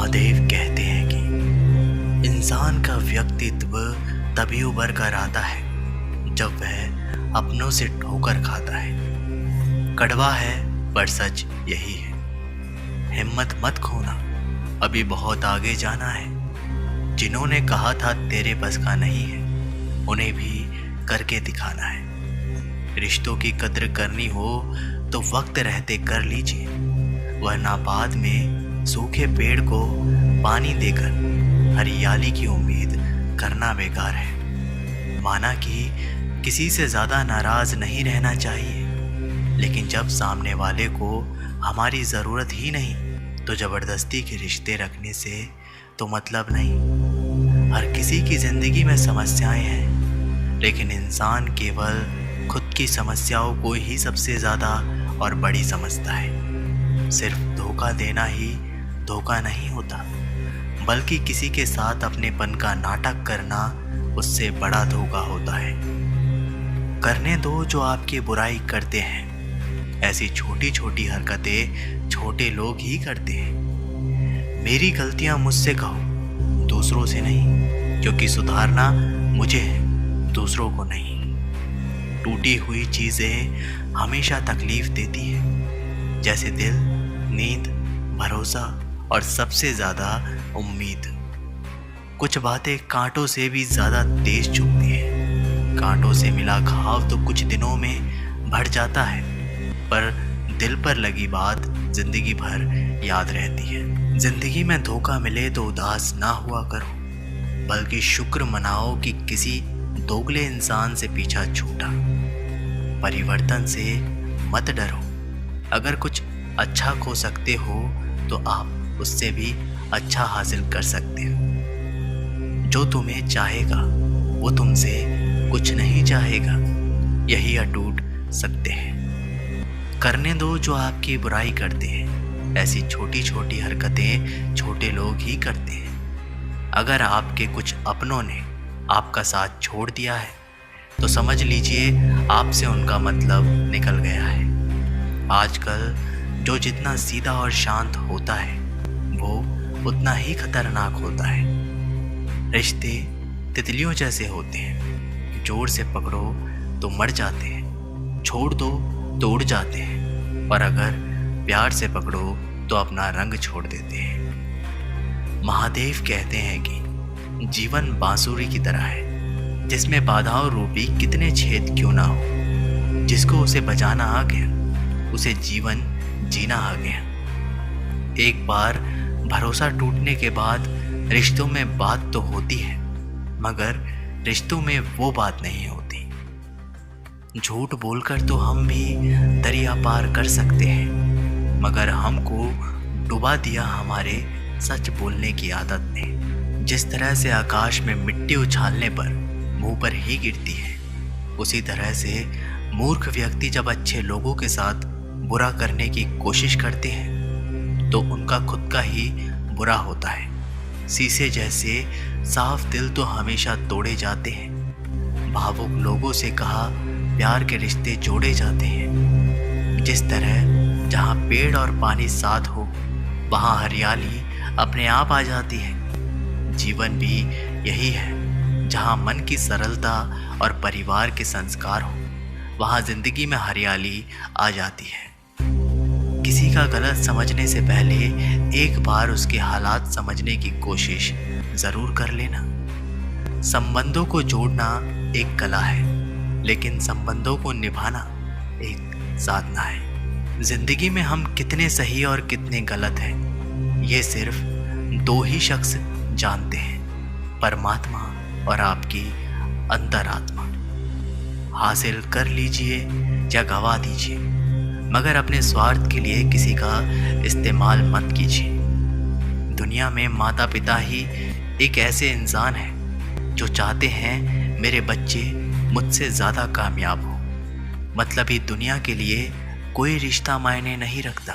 महादेव कहते हैं कि इंसान का व्यक्तित्व तभी उभर कर आता है जब वह अपनों से ठोकर खाता है। कड़वा है पर सच यही है। हिम्मत मत खोना, अभी बहुत आगे जाना है। जिन्होंने कहा था तेरे बस का नहीं है, उन्हें भी करके दिखाना है। रिश्तों की कद्र करनी हो तो वक्त रहते कर लीजिए, वरना बाद में सूखे पेड़ को पानी देकर हरियाली की उम्मीद करना बेकार है। माना कि किसी से ज़्यादा नाराज़ नहीं रहना चाहिए, लेकिन जब सामने वाले को हमारी ज़रूरत ही नहीं तो ज़बरदस्ती के रिश्ते रखने से तो मतलब नहीं। हर किसी की ज़िंदगी में समस्याएं हैं, लेकिन इंसान केवल खुद की समस्याओं को ही सबसे ज़्यादा और बड़ी समझता है। सिर्फ धोखा देना ही धोखा नहीं होता, बल्कि किसी के साथ अपनेपन का नाटक करना उससे बड़ा धोखा होता है। करने दो जो आपकी बुराई करते हैं। ऐसी छोटी छोटी हरकतें छोटे लोग ही करते हैं। मेरी गलतियां मुझसे कहो, दूसरों से नहीं, क्योंकि सुधारना मुझे है, दूसरों को नहीं। टूटी हुई चीज़ें हमेशा तकलीफ देती है, जैसे दिल, नींद, भरोसा और सबसे ज़्यादा उम्मीद। कुछ बातें कांटों से भी ज़्यादा तेज चुभती हैं। कांटों से मिला घाव तो कुछ दिनों में बढ़ जाता है, पर दिल पर लगी बात जिंदगी भर याद रहती है। जिंदगी में धोखा मिले तो उदास ना हुआ करो, बल्कि शुक्र मनाओ कि किसी दोगले इंसान से पीछा छूटा। परिवर्तन से मत डरो। अगर कुछ अच्छा खो सकते हो तो आप उससे भी अच्छा हासिल कर सकते हो। जो तुम्हें चाहेगा वो तुमसे कुछ नहीं चाहेगा, यही अटूट सकते हैं। करने दो जो आपकी बुराई करते हैं। ऐसी छोटी छोटी हरकतें छोटे लोग ही करते हैं। अगर आपके कुछ अपनों ने आपका साथ छोड़ दिया है तो समझ लीजिए आपसे उनका मतलब निकल गया है। आजकल जो जितना सीधा और शांत होता है वो उतना ही खतरनाक होता है। रिश्ते तितलियों जैसे होते हैं, जोर से पकड़ो तो मर जाते हैं, छोड़ दो तो उड़ जाते हैं, और अगर प्यार से पकड़ो तो अपना रंग छोड़ देते हैं। महादेव कहते हैं कि जीवन बांसुरी की तरह है, जिसमें बाधाओं रूपी कितने छेद क्यों ना हो। जिसको उसे बजाना आ गया, उसे जीवन जीना आ गया। एक बार भरोसा टूटने के बाद रिश्तों में बात तो होती है, मगर रिश्तों में वो बात नहीं होती। झूठ बोलकर तो हम भी दरिया पार कर सकते हैं, मगर हमको डुबा दिया हमारे सच बोलने की आदत ने। जिस तरह से आकाश में मिट्टी उछालने पर मुंह पर ही गिरती है, उसी तरह से मूर्ख व्यक्ति जब अच्छे लोगों के साथ बुरा करने की कोशिश करते हैं तो उनका खुद का ही बुरा होता है। शीशे जैसे साफ दिल तो हमेशा तोड़े जाते हैं। भावुक लोगों से कहा प्यार के रिश्ते जोड़े जाते हैं। जिस तरह जहाँ पेड़ और पानी साथ हो, वहाँ हरियाली अपने आप आ जाती है। जीवन भी यही है, जहाँ मन की सरलता और परिवार के संस्कार हो, वहाँ जिंदगी में हरियाली आ जाती है। किसी का गलत समझने से पहले एक बार उसके हालात समझने की कोशिश ज़रूर कर लेना। संबंधों को जोड़ना एक कला है, लेकिन संबंधों को निभाना एक साधना है। ज़िंदगी में हम कितने सही और कितने गलत हैं, ये सिर्फ दो ही शख्स जानते हैं, परमात्मा और आपकी अंतरात्मा। हासिल कर लीजिए या गवा दीजिए, मगर अपने स्वार्थ के लिए किसी का इस्तेमाल मत कीजिए। दुनिया में माता पिता ही एक ऐसे इंसान हैं जो चाहते हैं मेरे बच्चे मुझसे ज़्यादा कामयाब हो। मतलब ही दुनिया के लिए कोई रिश्ता मायने नहीं रखता।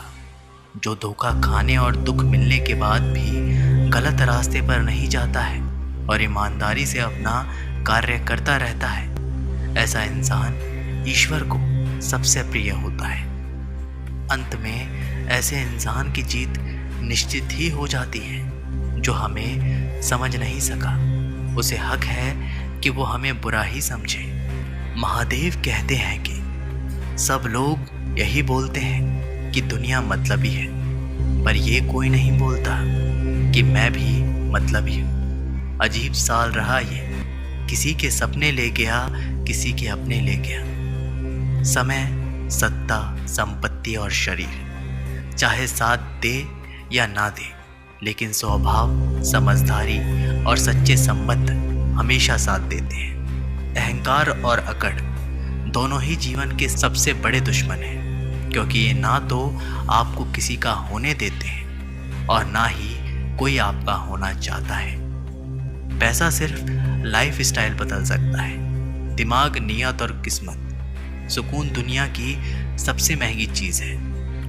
जो धोखा खाने और दुख मिलने के बाद भी गलत रास्ते पर नहीं जाता है और ईमानदारी से अपना कार्य करता रहता है, ऐसा इंसान ईश्वर को सबसे प्रिय होता है। अंत में ऐसे इंसान की जीत निश्चित ही हो जाती है। जो हमें समझ नहीं सका उसे हक है कि वो हमें बुरा ही समझे। महादेव कहते हैं कि सब लोग यही बोलते हैं कि दुनिया मतलबी है, पर ये कोई नहीं बोलता कि मैं भी मतलबी हूँ। अजीब साल रहा ये, किसी के सपने ले गया, किसी के अपने ले गया। समय, सत्ता, संपत्ति और शरीर चाहे साथ दे या ना दे, लेकिन स्वभाव, समझदारी और सच्चे संबंध हमेशा साथ देते हैं। अहंकार और अकड़ दोनों ही जीवन के सबसे बड़े दुश्मन हैं, क्योंकि ये ना तो आपको किसी का होने देते हैं और ना ही कोई आपका होना चाहता है। पैसा सिर्फ लाइफ स्टाइल बदल सकता है, दिमाग, नियत और किस्मत। सुकून दुनिया की सबसे महंगी चीज़ है।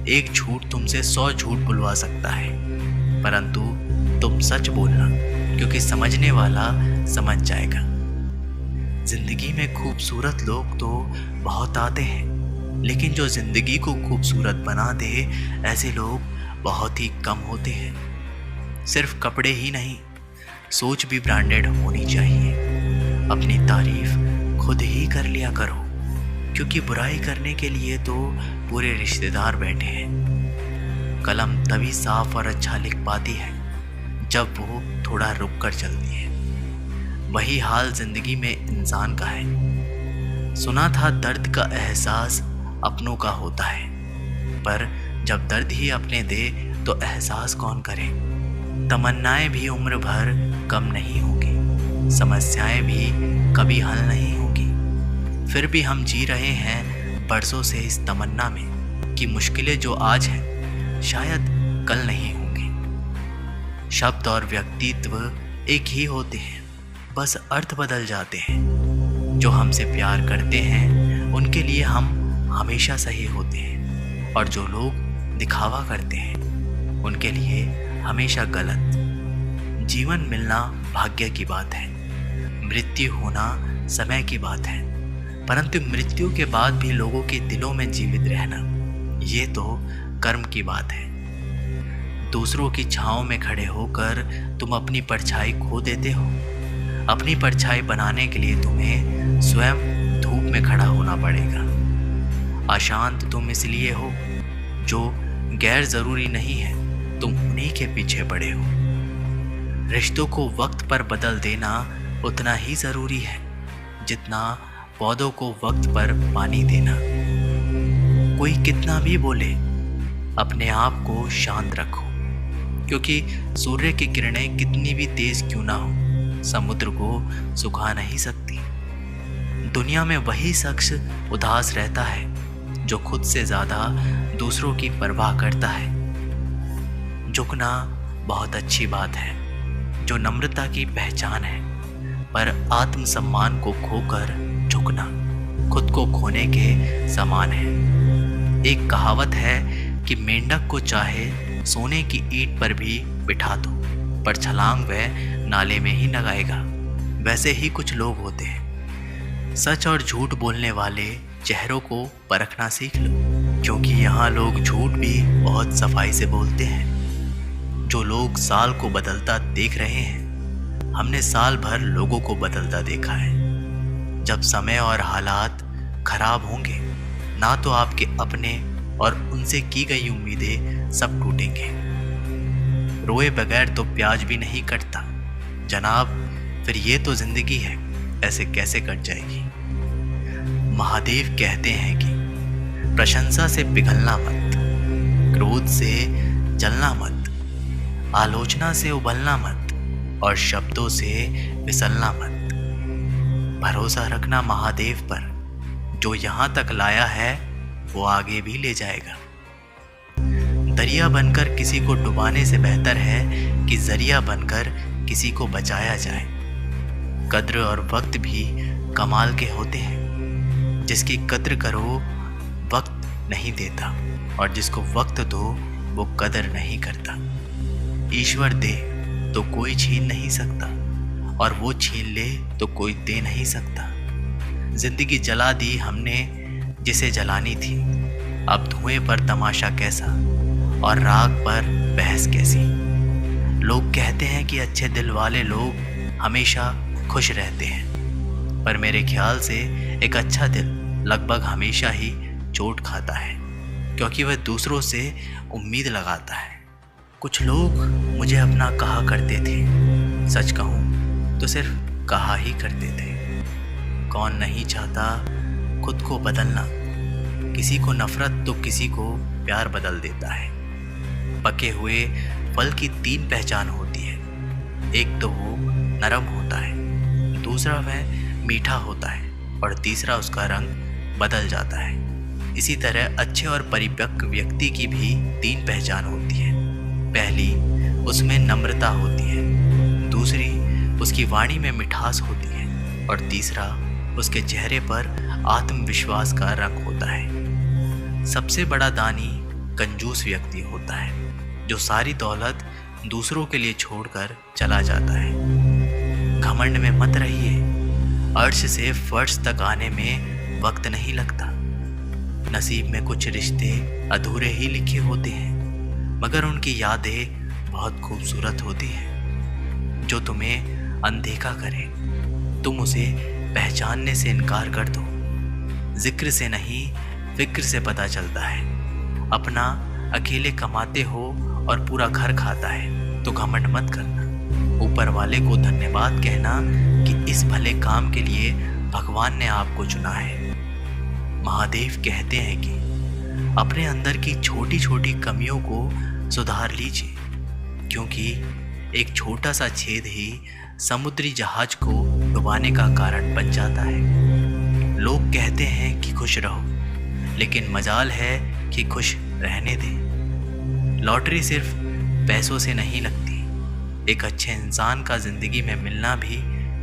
एक झूठ तुमसे 100 झूठ बुलवा सकता है, परंतु तुम सच बोलना, क्योंकि समझने वाला समझ जाएगा। जिंदगी में खूबसूरत लोग तो बहुत आते हैं, लेकिन जो जिंदगी को खूबसूरत बना दे ऐसे लोग बहुत ही कम होते हैं। सिर्फ कपड़े ही नहीं, सोच भी ब्रांडेड होनी चाहिए। अपनी तारीफ खुद ही कर लिया करो, क्योंकि बुराई करने के लिए तो पूरे रिश्तेदार बैठे हैं। कलम तभी साफ और अच्छा लिख पाती है जब वो थोड़ा रुक कर चलती है। वही हाल जिंदगी में इंसान का है। सुना था दर्द का एहसास अपनों का होता है, पर जब दर्द ही अपने दे तो एहसास कौन करे। तमन्नाएं भी उम्र भर कम नहीं होगी, समस्याएं भी कभी हल नहीं होगी। फिर भी हम जी रहे हैं बरसों से इस तमन्ना में कि मुश्किलें जो आज हैं शायद कल नहीं होंगी। शब्द और व्यक्तित्व एक ही होते हैं, बस अर्थ बदल जाते हैं। जो हमसे प्यार करते हैं उनके लिए हम हमेशा सही होते हैं, और जो लोग दिखावा करते हैं उनके लिए हमेशा गलत। जीवन मिलना भाग्य की बात है, मृत्यु होना समय की बात है, परंतु मृत्यु के बाद भी लोगों के दिलों में जीवित रहना ये तो कर्म की बात है। दूसरों की छांव में खड़े होकर तुम अपनी परछाई खो देते हो। अपनी परछाई बनाने के लिए तुम्हें स्वयं धूप में खड़ा होना पड़ेगा। अशांत तुम इसलिए हो जो गैर जरूरी नहीं है, तुम उन्हीं के पीछे पड़े हो। रिश्तों को वक्त पर बदल देना उतना ही जरूरी है जितना पौधों को वक्त पर पानी देना। कोई कितना भी बोले, अपने आप को शांत रखो, क्योंकि सूर्य की किरणें कितनी भी तेज क्यों ना हो, समुद्र को सुखा नहीं सकती। दुनिया में वही शख्स उदास रहता है जो खुद से ज्यादा दूसरों की परवाह करता है। झुकना बहुत अच्छी बात है, जो नम्रता की पहचान है, पर आत्मसम्मान को खोकर झुकना खुद को खोने के समान है। एक कहावत है कि मेंढक को चाहे सोने की ईंट पर भी बिठा दो, पर छलांग वह नाले में ही लगाएगा। वैसे ही कुछ लोग होते हैं। सच और झूठ बोलने वाले चेहरों को परखना सीख लो, क्योंकि यहाँ लोग झूठ भी बहुत सफाई से बोलते हैं। जो लोग साल को बदलता देख रहे हैं, हमने साल भर लोगों को बदलता देखा है। जब समय और हालात खराब होंगे, ना तो आपके अपने और उनसे की गई उम्मीदें सब टूटेंगे। रोए बगैर तो प्याज भी नहीं कटता जनाब, फिर ये तो जिंदगी है, ऐसे कैसे कट जाएगी। महादेव कहते हैं कि प्रशंसा से पिघलना मत, क्रोध से जलना मत, आलोचना से उबलना मत और शब्दों से फिसलना मत। भरोसा रखना महादेव पर, जो यहाँ तक लाया है वो आगे भी ले जाएगा। दरिया बनकर किसी को डुबाने से बेहतर है कि जरिया बनकर किसी को बचाया जाए। कद्र और वक्त भी कमाल के होते हैं। जिसकी कद्र करो वक्त नहीं देता, और जिसको वक्त दो वो कदर नहीं करता। ईश्वर दे तो कोई छीन नहीं सकता, और वो छीन ले तो कोई दे नहीं सकता। जिंदगी जला दी हमने जिसे जलानी थी, अब धुएं पर तमाशा कैसा और राग पर बहस कैसी। लोग कहते हैं कि अच्छे दिल वाले लोग हमेशा खुश रहते हैं, पर मेरे ख्याल से एक अच्छा दिल लगभग हमेशा ही चोट खाता है, क्योंकि वह दूसरों से उम्मीद लगाता है। कुछ लोग मुझे अपना कहा करते थे, सच कहूँ तो सिर्फ कहा ही करते थे। कौन नहीं चाहता खुद को बदलना, किसी को नफरत तो किसी को प्यार बदल देता है। पके हुए फल की 3 पहचान होती है, एक तो वो नरम होता है, दूसरा वह मीठा होता है और तीसरा उसका रंग बदल जाता है। इसी तरह अच्छे और परिपक्व व्यक्ति की भी 3 पहचान होती है। पहली, उसमें नम्रता होती है, दूसरी उसकी वाणी में मिठास होती है और तीसरा उसके चेहरे पर आत्मविश्वास का रंग होता है। सबसे बड़ा दानी कंजूस व्यक्ति होता है, जो सारी दौलत दूसरों के लिए छोड़कर चला जाता है। घमंड में मत रहिए, अर्श से फर्श तक आने में वक्त नहीं लगता। नसीब में कुछ रिश्ते अधूरे ही लिखे होते हैं, मगर उनकी यादें बहुत खूबसूरत होती हैं। जो तुम्हें अनदेखा करे, तुम उसे पहचानने से इनकार कर दो। जिक्र से नहीं, फिक्र से पता चलता है। अपना अकेले कमाते हो और पूरा घर खाता है तो घमंड मत करना। ऊपर वाले को धन्यवाद कहना कि इस भले काम के लिए भगवान ने आपको चुना है। महादेव कहते हैं कि अपने अंदर की छोटी छोटी कमियों को सुधार लीजिए, क्योंकि एक छोटा सा छेद ही समुद्री जहाज को डुबाने का कारण बन जाता है। लोग कहते हैं कि खुश रहो, लेकिन मजाल है कि खुश रहने दें। लॉटरी सिर्फ पैसों से नहीं लगती। एक अच्छे इंसान का जिंदगी में मिलना भी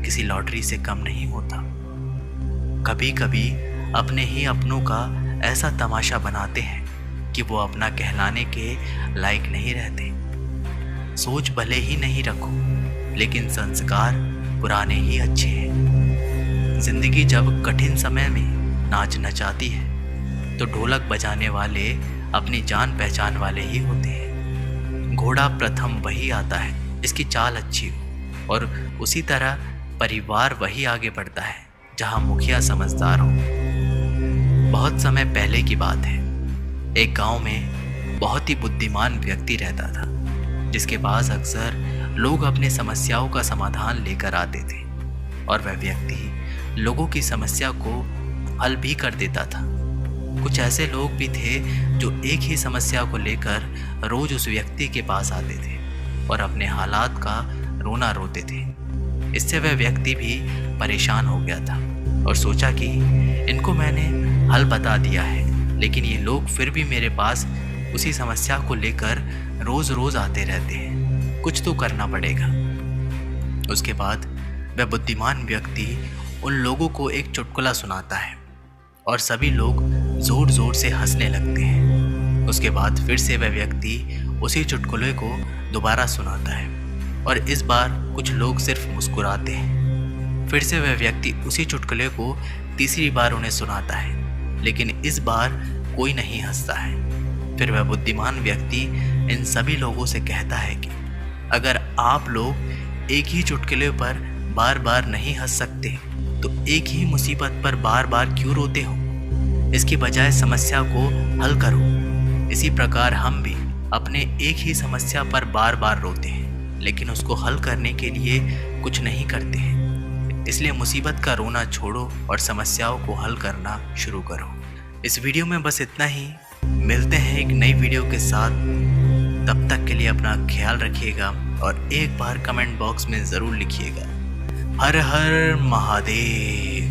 किसी लॉटरी से कम नहीं होता। कभी कभी अपने ही अपनों का ऐसा तमाशा बनाते हैं कि वो अपना कहलाने के लायक नहीं रहते। सोच भले ही नहीं रखो, लेकिन संस्कार पुराने ही अच्छे हैं। जिंदगी जब कठिन समय में नाच नचाती है तो ढोलक बजाने वाले अपनी जान पहचान वाले ही होते हैं। घोड़ा प्रथम वही आता है इसकी चाल अच्छी हो, और उसी तरह परिवार वही आगे बढ़ता है जहां मुखिया समझदार हो। बहुत समय पहले की बात है, एक गांव में बहुत ही बुद्धिमान व्यक्ति रहता था, जिसके पास अक्सर लोग अपने समस्याओं का समाधान लेकर आते थे, और वह व्यक्ति लोगों की समस्या को हल भी कर देता था। कुछ ऐसे लोग भी थे जो एक ही समस्या को लेकर रोज उस व्यक्ति के पास आते थे और अपने हालात का रोना रोते थे। इससे वह व्यक्ति भी परेशान हो गया था और सोचा कि इनको मैंने हल बता दिया है, लेकिन ये लोग फिर भी मेरे पास उसी समस्या को लेकर रोज रोज आते रहते हैं, कुछ तो करना पड़ेगा। उसके बाद वह बुद्धिमान व्यक्ति उन लोगों को एक चुटकुला सुनाता है और सभी लोग जोर जोर से हंसने लगते हैं। उसके बाद फिर से वह व्यक्ति उसी चुटकुले को दोबारा सुनाता है और इस बार कुछ लोग सिर्फ मुस्कुराते हैं। फिर से वह व्यक्ति उसी चुटकुले को तीसरी बार उन्हें सुनाता है, लेकिन इस बार कोई नहीं हंसता है। फिर वह बुद्धिमान व्यक्ति इन सभी लोगों से कहता है कि अगर आप लोग एक ही चुटकुले पर बार बार नहीं हंस सकते तो एक ही मुसीबत पर बार बार क्यों रोते हो? इसकी बजाय समस्या को हल करो। इसी प्रकार हम भी अपने एक ही समस्या पर बार बार रोते हैं, लेकिन उसको हल करने के लिए कुछ नहीं करते हैं। इसलिए मुसीबत का रोना छोड़ो और समस्याओं को हल करना शुरू करो। इस वीडियो में बस इतना ही। मिलते हैं एक नई वीडियो के साथ। तब तक के लिए अपना ख्याल रखिएगा और एक बार कमेंट बॉक्स में ज़रूर लिखिएगा, हर हर महादेव।